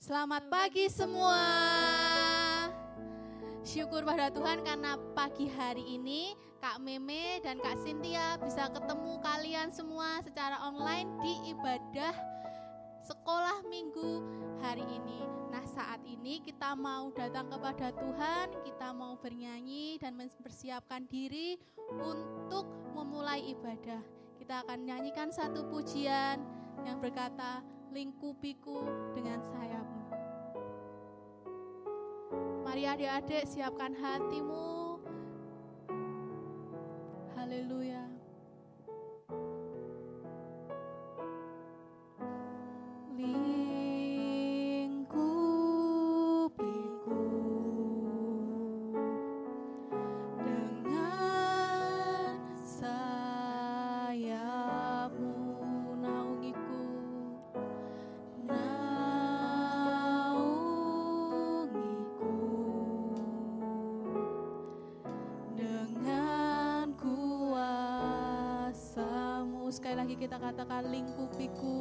Selamat pagi semua. Syukur pada Tuhan karena pagi hari ini Kak Meme dan Kak Cynthia bisa ketemu kalian semua secara online di ibadah sekolah minggu hari ini. Nah, saat ini kita mau datang kepada Tuhan, kita mau bernyanyi dan mempersiapkan diri untuk memulai ibadah. Kita akan nyanyikan satu pujian yang berkata, lingkupiku dengan sayapmu. Mari adik-adik siapkan hatimu. Haleluya. Lingkupiku dengan sayapmu, naungiku dengan kuasa-Mu. Sekali lagi kita katakan lingkupiku.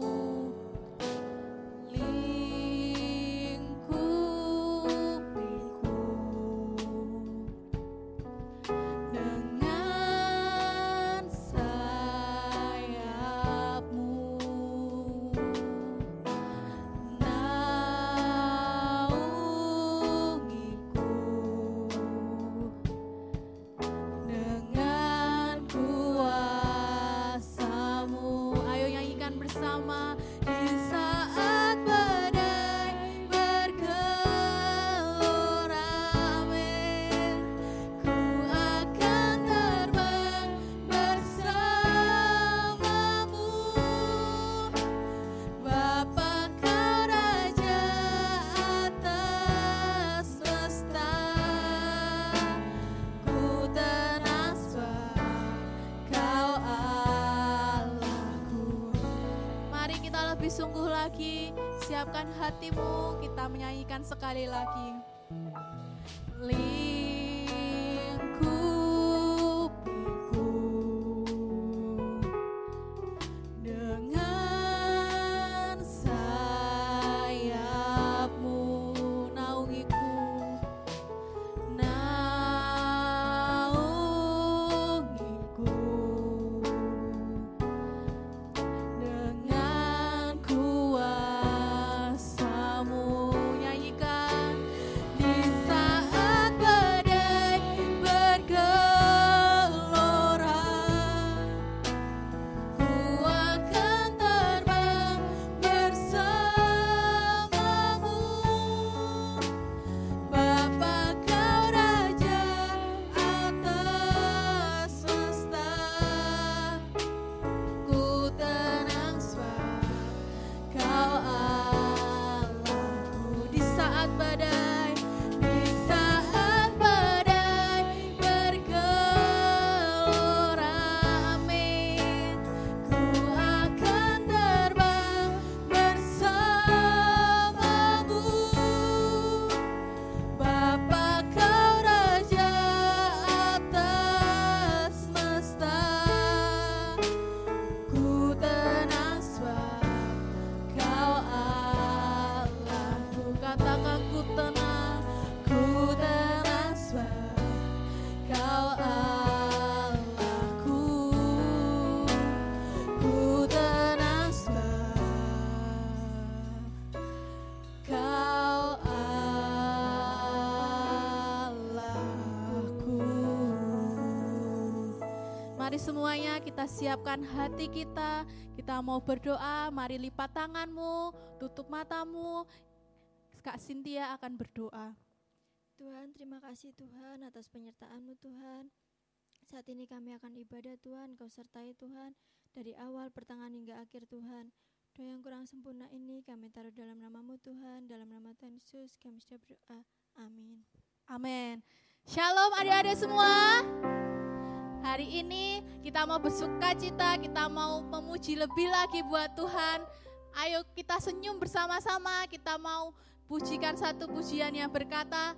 Sungguh lagi, siapkan hatimu, kita menyanyikan sekali lagi. Lingkupiku dengan sayapmu, naungiku kuasa-Mu. Nyanyikan. Di saat badai bergelora, ku akan terbang bersama-Mu. Bapa, Kau Raja atas semesta, ku tenang sebab Kau Allahku. Di saat badai bergelora, amin, ku akan terbang bersama-Mu. Bapa, Kau Raja atas semesta, ku tenang sebab Kau Allahku. Katakan ku tenang sebab Kau Allahku. Ku tenang sebab Kau Allahku. Mari semuanya kita siapkan hati kita. Kita mau berdoa, mari lipat tanganmu, tutup matamu. Kak Cynthia akan berdoa. Tuhan, terima kasih Tuhan atas penyertaan-Mu Tuhan. Saat ini kami akan ibadah Tuhan, Kau sertai Tuhan dari awal, pertengahan hingga akhir Tuhan. Doa yang kurang sempurna ini kami taruh dalam nama-Mu Tuhan, dalam nama Tuhan Yesus kami sudah berdoa. Amin. Amin. Shalom adik-adik semua. Hari ini kita mau bersuka cita, kita mau memuji lebih lagi buat Tuhan. Ayo kita senyum bersama-sama, kita mau pujikan satu pujian yang berkata,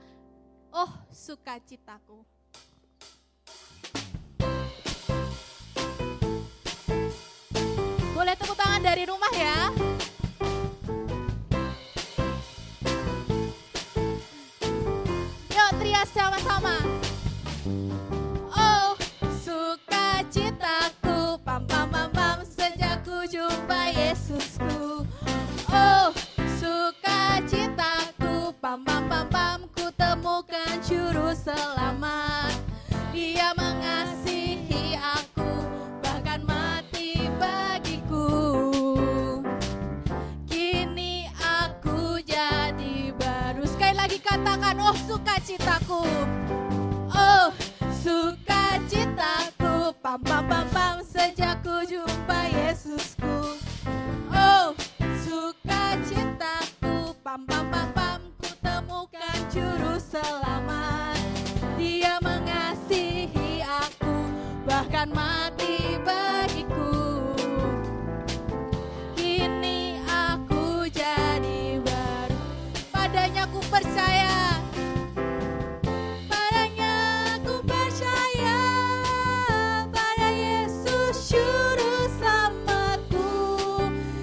oh sukacitaku. Boleh tepuk tangan dari rumah ya. jumpa Yesusku. Oh, sukacitaku, pam pam pam pam, ku temukan juru selamat. Dia mengasihi aku, bahkan mati bagiku. Kini aku jadi baru, padanya ku percaya. Padanya ku percaya, pada Yesus juru selamatku.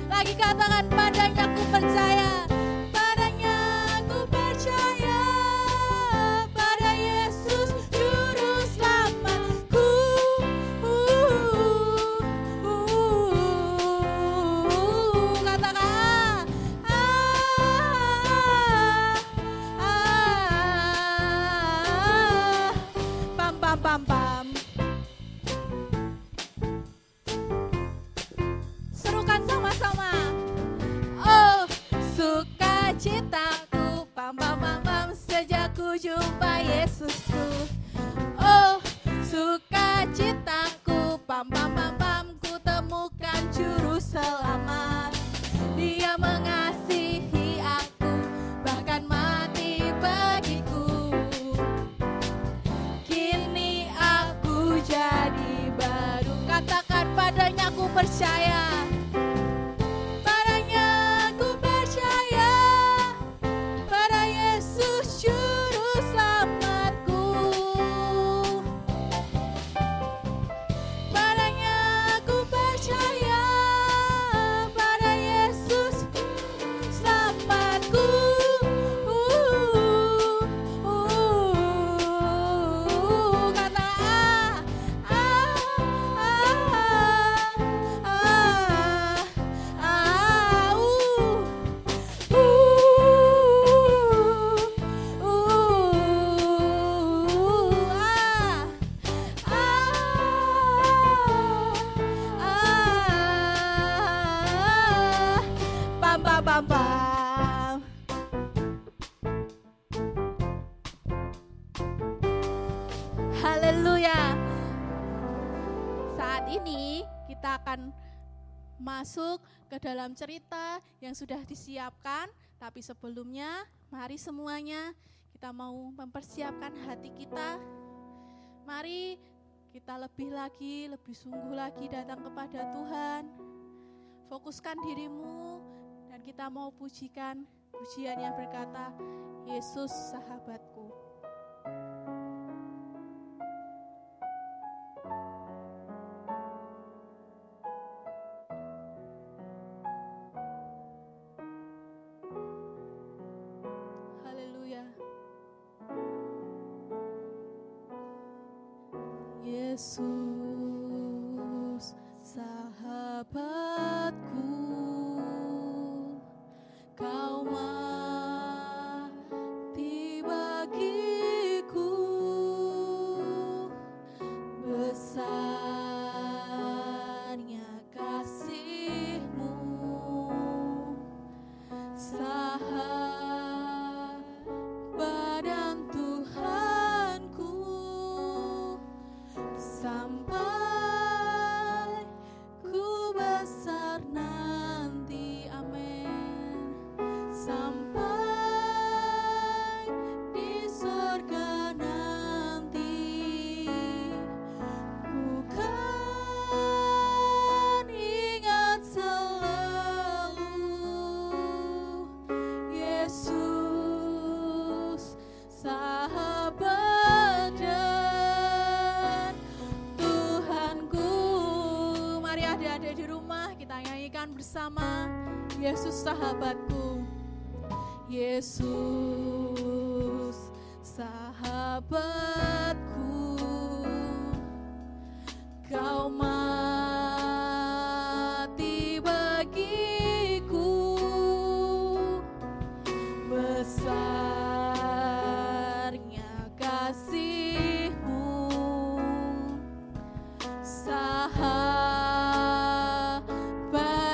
Lagi katakan, padanya ku percaya. Padanya ku percaya, pada Yesus juru selamatku. Katakan, pam pam pam pam. Serukan sama-sama. Oh, sukacitaku, pam pam pam pam, sejak ku jumpa Yesusku. Oh, sukacitaku, pam pam pam pam, ku temukan juru selamat. Dia mengasihi aku, bahkan mati bagiku. Kini aku jadi baru, katakan, padanya ku percaya. Padanya ku percaya, pada Yesus juru selamatku. Padanya ku percaya, pada Yesus selamatku. Kata pam pam pam pam. Haleluya. Saat ini kita akan masuk ke dalam cerita yang sudah disiapkan. Tapi sebelumnya, mari semuanya kita mau mempersiapkan hati kita. Mari kita lebih lagi, lebih sungguh lagi datang kepada Tuhan. Fokuskan dirimu dan kita mau pujikan pujian yang berkata, Yesus sahabatku. Haleluya. Yesus sahabatku, kau mati bagiku, besarnya kasih-Mu, sahabat dan Tuhanku, sampai ku besar nanti, amin. Sampai di surga nanti, ku kan ingat selalu Yesus sahabat dan Tuhanku. Mari adik-adik di rumah kita nyanyikan bersama, Yesus sahabatku. Yesus sahabatku, kau mati bagiku, besarnya kasih-Mu, sahabat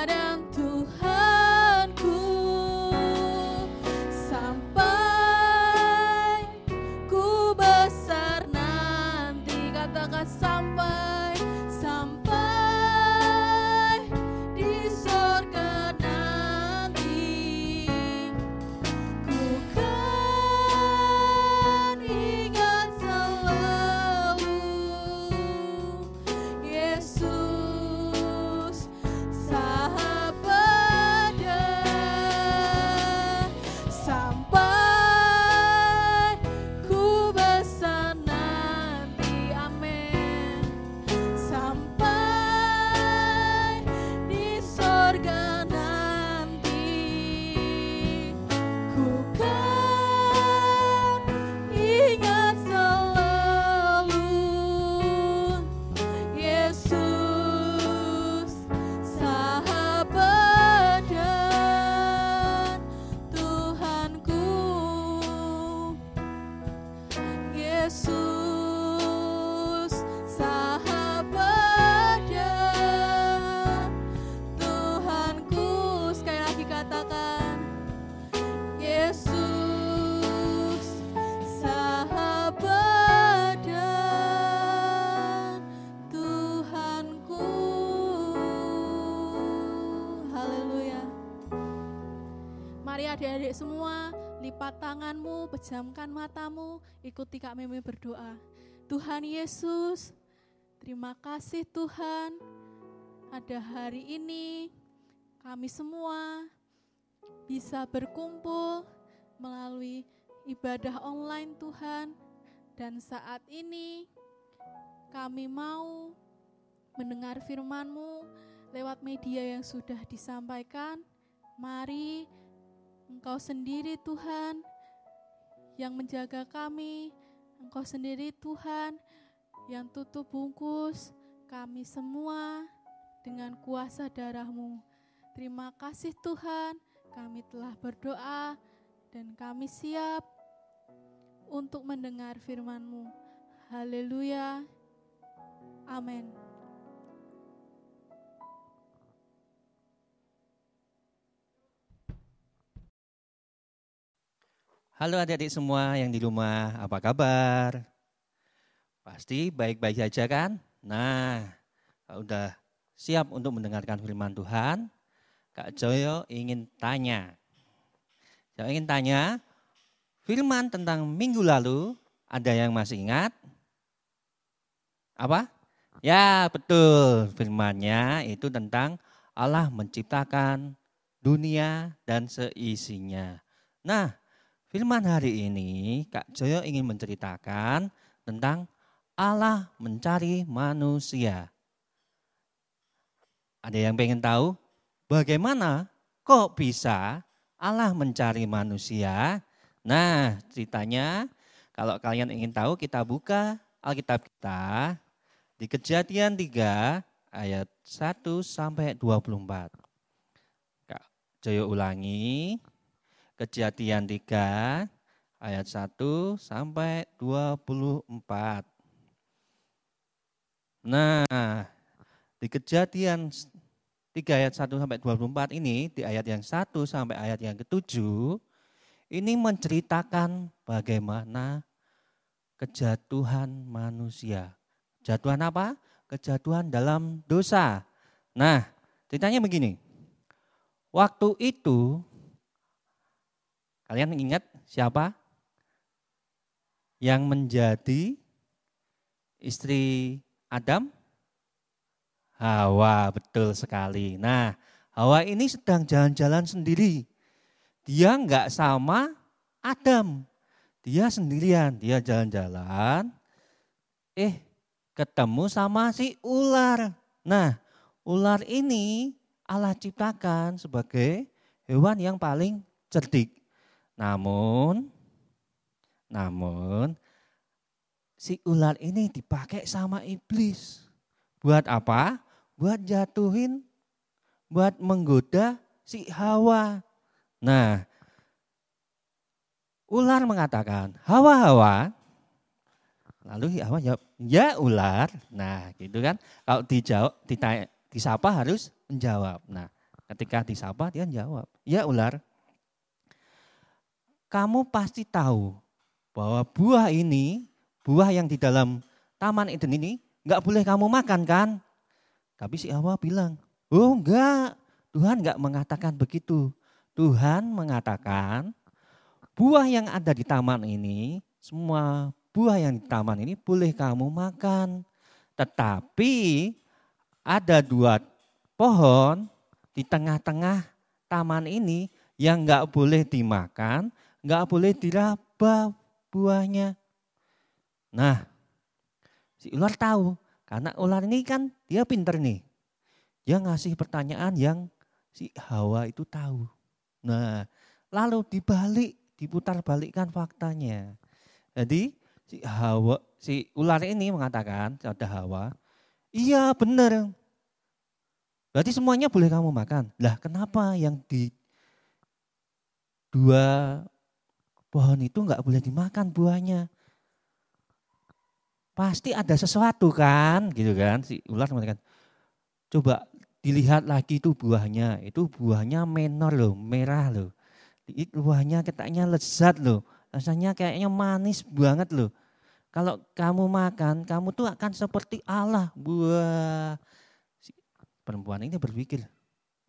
dan Tuhanku, sampai ku besar nanti. Katakan sampai Mari adik-adik semua, lipat tanganmu, pejamkan matamu, ikuti Kak Meme berdoa. Tuhan Yesus, terima kasih Tuhan, ada hari ini kami semua bisa berkumpul melalui ibadah online Tuhan. Dan saat ini kami mau mendengar firman-Mu lewat media yang sudah disampaikan. Mari Engkau sendiri Tuhan yang menjaga kami, Engkau sendiri Tuhan yang tutup bungkus kami semua dengan kuasa darah-Mu. Terima kasih Tuhan, kami telah berdoa dan kami siap untuk mendengar firman-Mu. Haleluya. Amin. Halo adik-adik semua yang di rumah, apa kabar? Pasti baik-baik saja kan? Nah, udah siap untuk mendengarkan firman Tuhan? Kak Joyo ingin tanya. Saya ingin tanya, firman tentang minggu lalu, ada yang masih ingat? Apa? Ya betul, firmannya itu tentang Allah menciptakan dunia dan seisinya. Nah, firman hari ini Kak Joyo ingin menceritakan tentang Allah mencari manusia. Ada yang pengen tahu bagaimana kok bisa Allah mencari manusia? Nah, ceritanya kalau kalian ingin tahu, kita buka Alkitab kita di Kejadian 3 ayat 1 sampai 24. Kak Joyo ulangi, Kejadian 3 ayat 1 sampai 24. Nah, di Kejadian 3 ayat 1 sampai 24 ini, di ayat yang 1 sampai ayat yang ke-7, ini menceritakan bagaimana kejatuhan manusia. Kejatuhan apa? Kejatuhan dalam dosa. Nah, ceritanya begini. Waktu itu, kalian ingat siapa yang menjadi istri Adam? Hawa, betul sekali. Nah, Hawa ini sedang jalan-jalan sendiri. Dia enggak sama Adam. Dia sendirian, dia jalan-jalan. Ketemu sama si ular. Nah, ular ini Allah ciptakan sebagai hewan yang paling cerdik. Namun si ular ini dipakai sama iblis. Buat apa? Buat jatuhin, buat menggoda si Hawa. Nah, ular mengatakan, Hawa. Lalu Hawa jawab, ya ular. Nah, gitu kan. Kalau dijawab, disapa harus menjawab. Nah, ketika disapa dia jawab, ya ular. Kamu pasti tahu bahwa buah ini, buah yang di dalam Taman Eden ini, enggak boleh kamu makan kan? Tapi si Hawa bilang, oh enggak, Tuhan enggak mengatakan begitu. Tuhan mengatakan buah yang ada di taman ini, semua buah yang di taman ini boleh kamu makan. Tetapi ada 2 pohon di tengah-tengah taman ini yang enggak boleh dimakan, enggak boleh diraba buahnya. Nah, si ular tahu. Karena ular ini kan dia pinter nih. Dia ngasih pertanyaan yang si Hawa itu tahu. Nah, lalu diputar balikkan faktanya. Jadi si ular ini mengatakan kepada Hawa, iya benar. Berarti semuanya boleh kamu makan. Lah kenapa yang di 2 pohon itu enggak boleh dimakan buahnya? Pasti ada sesuatu kan, gitu kan. Si ular mengatakan, coba dilihat lagi itu buahnya menor loh, merah loh. Buahnya katanya lezat loh, rasanya kayaknya manis banget loh. Kalau kamu makan, kamu tuh akan seperti Allah. Wah, si perempuan ini berpikir,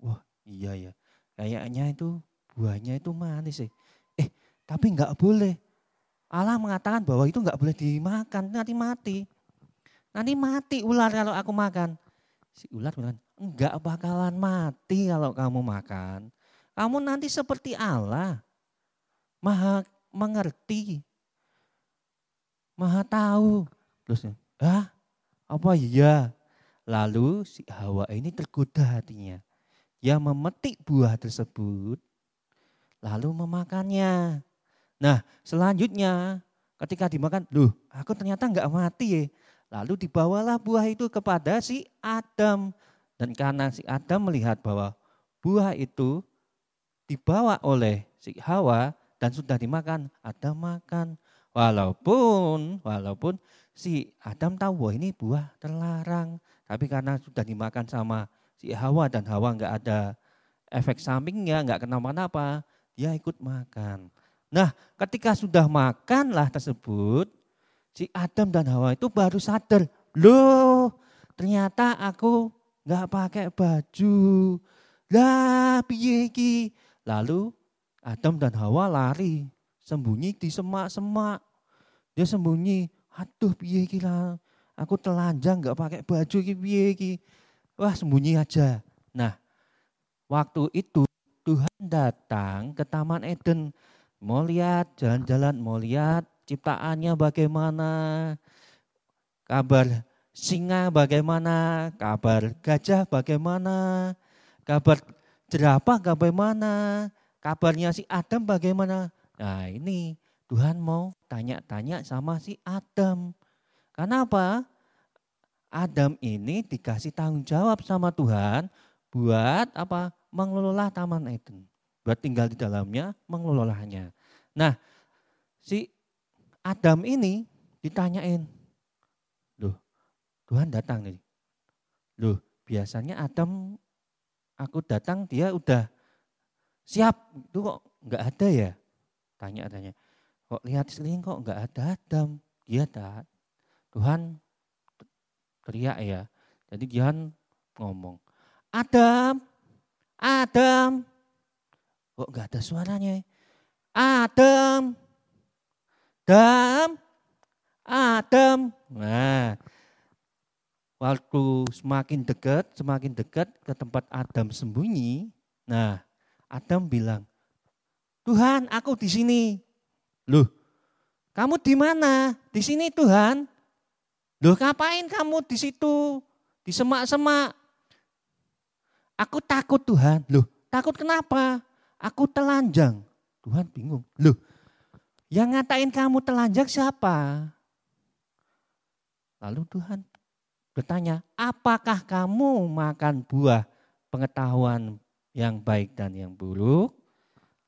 wah iya ya, kayaknya itu buahnya itu manis sih. Tapi enggak boleh. Allah mengatakan bahwa itu enggak boleh dimakan, nanti mati. Nanti mati ular kalau aku makan. Si ular bilang, enggak bakalan mati kalau kamu makan. Kamu nanti seperti Allah. Maha mengerti. Maha tahu. Terus, apa iya? Lalu si Hawa ini tergoda hatinya. Dia memetik buah tersebut, lalu memakannya. Nah selanjutnya ketika dimakan, aku ternyata enggak mati ya. Lalu dibawalah buah itu kepada si Adam. Dan karena si Adam melihat bahwa buah itu dibawa oleh si Hawa dan sudah dimakan, Adam makan. Walaupun si Adam tahu bahwa ini buah terlarang. Tapi karena sudah dimakan sama si Hawa dan Hawa enggak ada efek sampingnya, enggak kenapa-napa, dia ikut makan. Nah ketika sudah makanlah tersebut, si Adam dan Hawa itu baru sadar, loh ternyata aku enggak pakai baju. Lah piye iki? Lalu Adam dan Hawa lari, sembunyi di semak-semak. Dia sembunyi, aduh piye iki lah, aku telanjang enggak pakai baju iki piye iki. Wah sembunyi aja. Nah waktu itu Tuhan datang ke Taman Eden. Mau lihat jalan-jalan, mau lihat ciptaannya bagaimana, kabar singa bagaimana, kabar gajah bagaimana, kabar jerapah bagaimana, kabarnya si Adam bagaimana. Nah ini Tuhan mau tanya-tanya sama si Adam. Kenapa? Adam ini dikasih tanggung jawab sama Tuhan buat apa? Mengelola Taman Eden. Buat tinggal di dalamnya, mengelolanya. Nah, si Adam ini ditanyain, loh Tuhan datang nih. Loh biasanya Adam aku datang dia udah siap, itu kok enggak ada ya? Tanya-tanya, kok lihat sekeliling kok enggak ada Adam. Dia tak, Tuhan teriak ya. Jadi Tuhan ngomong, Adam, Adam. Kok enggak ada suaranya? Adam, Adam. Nah, waktu semakin dekat ke tempat Adam sembunyi. Nah, Adam bilang, Tuhan, aku di sini. Loh, kamu di mana? Di sini Tuhan. Loh, ngapain kamu di situ? Di semak-semak. Aku takut Tuhan. Loh, takut kenapa? Aku telanjang. Tuhan bingung. Loh, yang ngatain kamu telanjang siapa? Lalu Tuhan bertanya, apakah kamu makan buah pengetahuan yang baik dan yang buruk?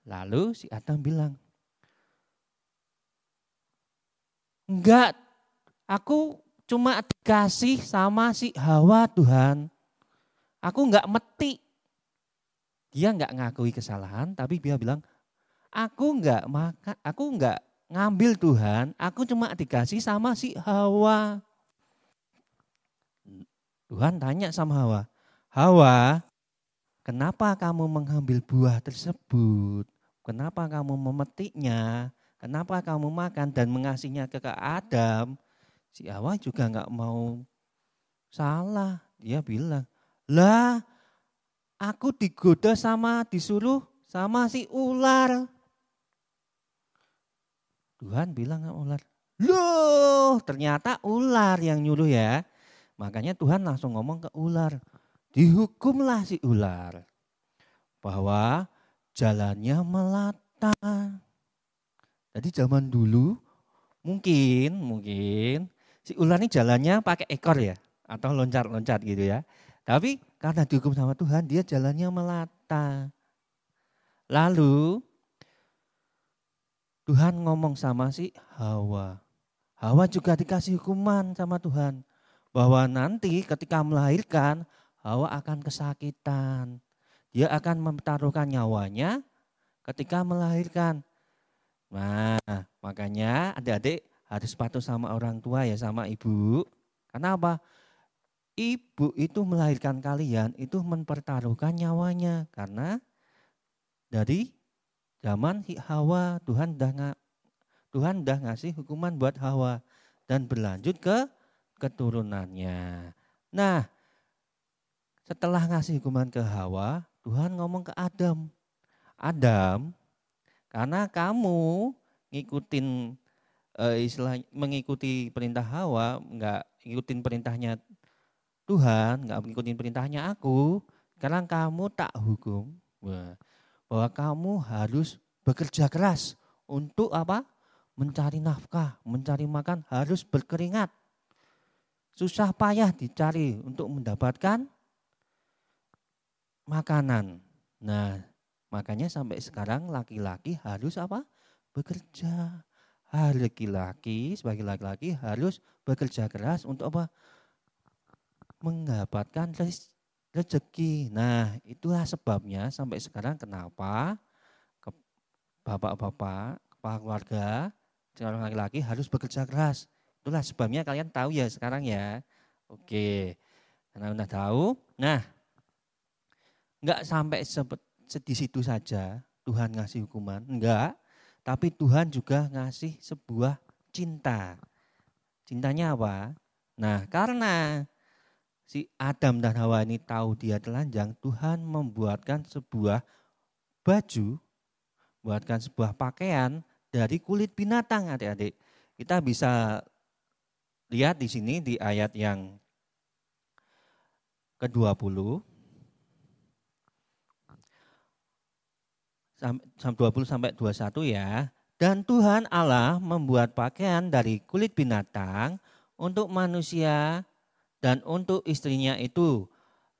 Lalu si Adam bilang, enggak, aku cuma dikasih sama si Hawa Tuhan. Aku enggak metik. Dia enggak ngakui kesalahan, tapi dia bilang, aku enggak ngambil Tuhan, aku cuma dikasih sama si Hawa. Tuhan tanya sama Hawa, Hawa, kenapa kamu mengambil buah tersebut? Kenapa kamu memetiknya? Kenapa kamu makan dan mengasihnya ke Adam? Si Hawa juga enggak mau salah. Dia bilang, lah aku digoda disuruh sama si ular. Tuhan bilang sama ular, loh ternyata ular yang nyuruh ya. Makanya Tuhan langsung ngomong ke ular, dihukumlah si ular. Bahwa jalannya melata. Jadi zaman dulu mungkin si ular ini jalannya pakai ekor ya. Atau loncat-loncat gitu ya. Tapi karena dihukum sama Tuhan, dia jalannya melata. Lalu Tuhan ngomong sama si Hawa. Hawa juga dikasih hukuman sama Tuhan. Bahwa nanti ketika melahirkan, Hawa akan kesakitan. Dia akan mempertaruhkan nyawanya ketika melahirkan. Nah, makanya adik-adik harus patuh sama orang tua ya, sama ibu. Kenapa? Ibu itu melahirkan kalian itu mempertaruhkan nyawanya karena dari Zaman Hawa Tuhan udah ngasih hukuman buat Hawa dan berlanjut ke keturunannya. Nah, setelah ngasih hukuman ke Hawa, Tuhan ngomong ke Adam. Adam, karena kamu ngikutin mengikuti perintah Hawa, enggak ngikutin perintahnya Tuhan, enggak ngikutin perintahnya aku, sekarang kamu tak hukum bahwa kamu harus bekerja keras untuk apa? Mencari nafkah, mencari makan, harus berkeringat. Susah payah dicari untuk mendapatkan makanan. Nah, makanya sampai sekarang laki-laki harus apa? Bekerja. Laki-laki sebagai laki-laki harus bekerja keras untuk apa? Mendapatkan rezeki. Nah, itulah sebabnya sampai sekarang kenapa bapak-bapak, kepala keluarga, seorang laki-laki harus bekerja keras. Itulah sebabnya kalian tahu ya sekarang ya. Oke, karena udah tahu. Nah, enggak sampai di situ saja Tuhan ngasih hukuman, enggak. Tapi Tuhan juga ngasih sebuah cinta. Cintanya apa? Nah, karena si Adam dan Hawa ini tahu dia telanjang, Tuhan membuatkan sebuah baju, buatkan sebuah pakaian dari kulit binatang, adik-adik. Kita bisa lihat di sini di ayat yang ke-20. 20 sampai 21 ya. Dan Tuhan Allah membuat pakaian dari kulit binatang untuk manusia dan untuk istrinya itu,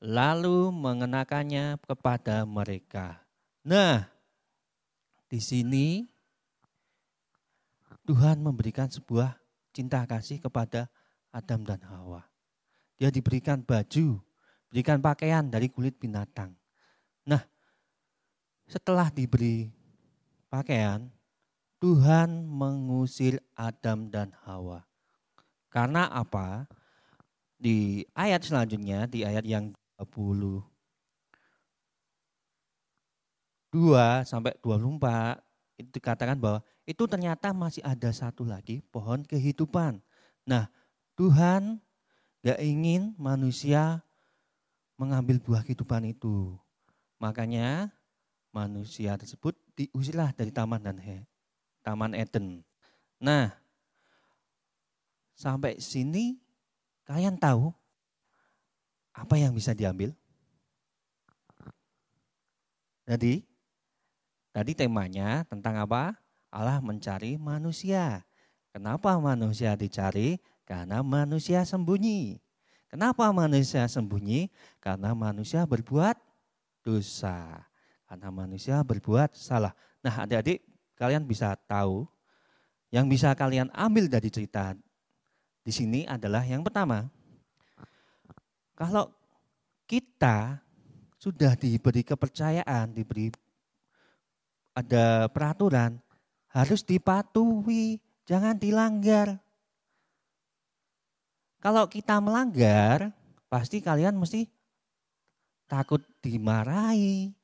lalu mengenakannya kepada mereka. Nah, di sini Tuhan memberikan sebuah cinta kasih kepada Adam dan Hawa. Dia diberikan baju, berikan pakaian dari kulit binatang. Nah, setelah diberi pakaian, Tuhan mengusir Adam dan Hawa. Karena apa? Di ayat selanjutnya, di ayat yang 22 sampai 24, itu dikatakan bahwa itu ternyata masih ada satu lagi pohon kehidupan. Nah, Tuhan gak ingin manusia mengambil buah kehidupan itu. Makanya manusia tersebut diusirlah dari Taman Eden. Nah, sampai sini kalian tahu apa yang bisa diambil? Jadi, tadi temanya tentang apa? Allah mencari manusia. Kenapa manusia dicari? Karena manusia sembunyi. Kenapa manusia sembunyi? Karena manusia berbuat dosa. Karena manusia berbuat salah. Nah, adik-adik, kalian bisa tahu, yang bisa kalian ambil dari cerita di sini adalah yang pertama, kalau kita sudah diberi kepercayaan, diberi ada peraturan, harus dipatuhi, jangan dilanggar. Kalau kita melanggar, pasti kalian mesti takut dimarahi,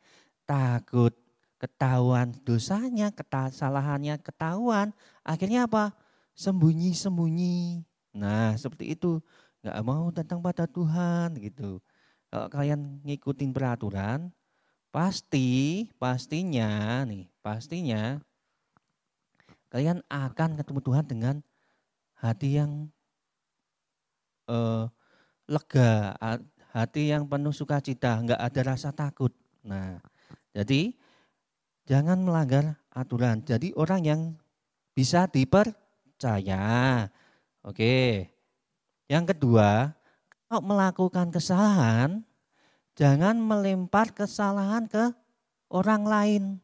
takut ketahuan dosanya, kesalahannya ketahuan. Akhirnya apa? Sembunyi-sembunyi. Nah, seperti itu. Nggak mau datang pada Tuhan gitu. Kalau kalian ngikutin peraturan, pastinya kalian akan ketemu Tuhan dengan hati yang lega, hati yang penuh sukacita, nggak ada rasa takut. Nah, jadi jangan melanggar aturan. Jadi orang yang bisa dipercaya. Oke. Yang kedua, kalau melakukan kesalahan, jangan melempar kesalahan ke orang lain.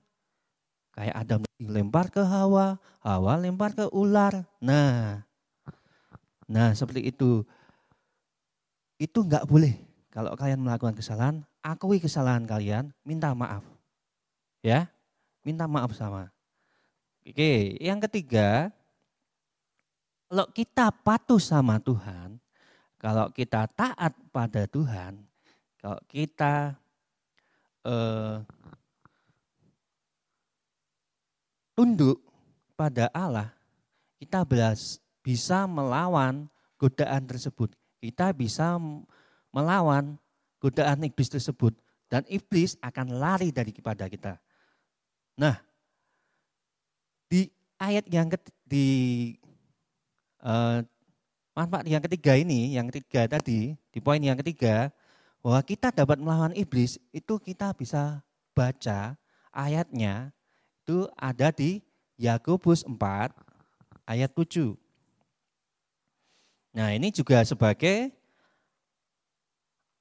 Kayak Adam dilempar ke Hawa, Hawa lempar ke ular. Nah seperti itu. Itu enggak boleh. Kalau kalian melakukan kesalahan, akui kesalahan kalian, minta maaf. Ya, minta maaf sama. Oke, yang ketiga, kalau kita patuh sama Tuhan, kalau kita taat pada Tuhan, kalau kita tunduk pada Allah, kita bisa melawan godaan tersebut. Kita bisa melawan godaan iblis tersebut. Dan iblis akan lari daripada kita. Nah, di ayat manfaat yang ketiga ini, yang ketiga tadi, di poin yang ketiga, bahwa kita dapat melawan iblis, itu kita bisa baca ayatnya, itu ada di Yakobus 4 ayat 7. Nah, ini juga sebagai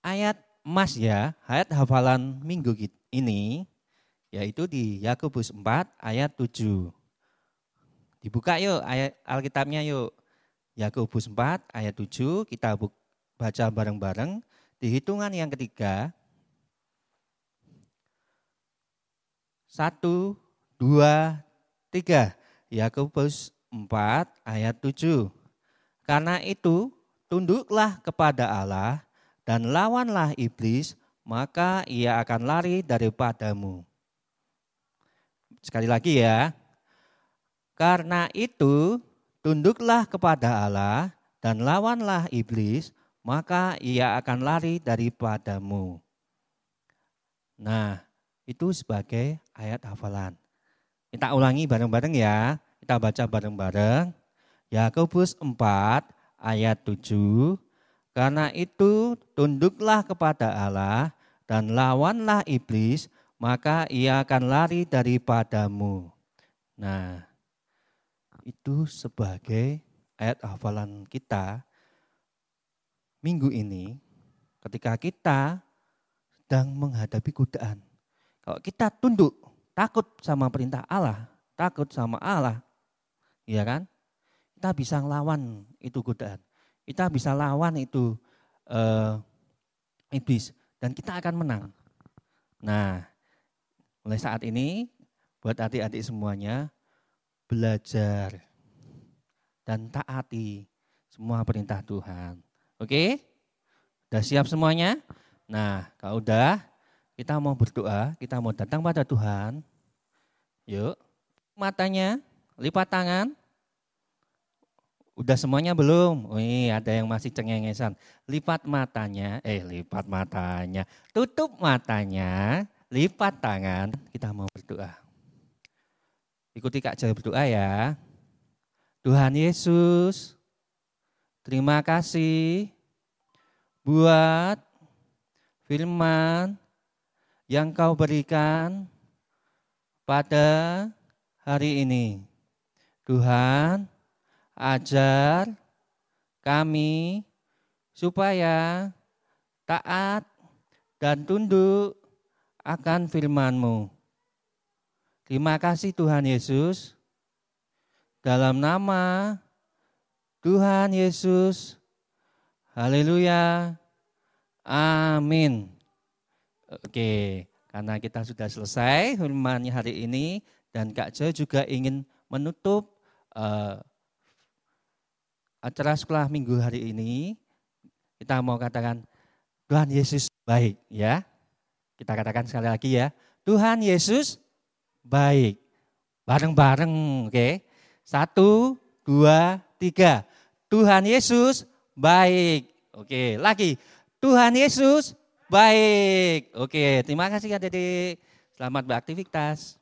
ayat emas ya, ayat hafalan minggu ini, yaitu di Yakobus 4 ayat 7. Dibuka yuk ayat Alkitabnya yuk. Yakobus 4 ayat 7, kita baca bareng-bareng. Di hitungan yang ketiga, 1, 2, 3. Yakobus 4 ayat 7. Karena itu, tunduklah kepada Allah dan lawanlah iblis, maka ia akan lari daripadamu. Sekali lagi ya. Karena itu, tunduklah kepada Allah dan lawanlah iblis, maka ia akan lari daripadamu. Nah, itu sebagai ayat hafalan. Kita ulangi bareng-bareng ya. Kita baca bareng-bareng. Yakobus 4 ayat 7. Karena itu tunduklah kepada Allah dan lawanlah iblis, maka ia akan lari daripadamu. Nah, itu sebagai ayat hafalan kita minggu ini ketika kita sedang menghadapi godaan. Kalau kita tunduk, takut sama perintah Allah, takut sama Allah, ya kan? Kita bisa lawan itu godaan. Kita bisa lawan itu iblis dan kita akan menang. Nah, mulai saat ini buat adik-adik semuanya belajar dan taati semua perintah Tuhan. Oke? Udah siap semuanya? Nah, kalau udah, kita mau berdoa, kita mau datang pada Tuhan. Yuk, matanya, lipat tangan. Udah semuanya belum? Wih, ada yang masih cengengesan. Lipat matanya, tutup matanya, lipat tangan. Kita mau berdoa. Ikuti Kak Jaya berdoa ya. Tuhan Yesus, terima kasih buat firman yang Kau berikan pada hari ini. Tuhan, ajar kami supaya taat dan tunduk akan firman-Mu. Terima kasih Tuhan Yesus. Dalam nama Tuhan Yesus. Haleluya. Amin. Oke, karena kita sudah selesai firman hari ini dan Kak Jo juga ingin menutup acara sekolah minggu hari ini. Kita mau katakan Tuhan Yesus baik ya. Kita katakan sekali lagi ya. Tuhan Yesus baik. Bareng-bareng, oke. 1, 2, 3. Tuhan Yesus baik. Oke, lagi. Tuhan Yesus baik. Oke, terima kasih adik-adik. Selamat beraktivitas.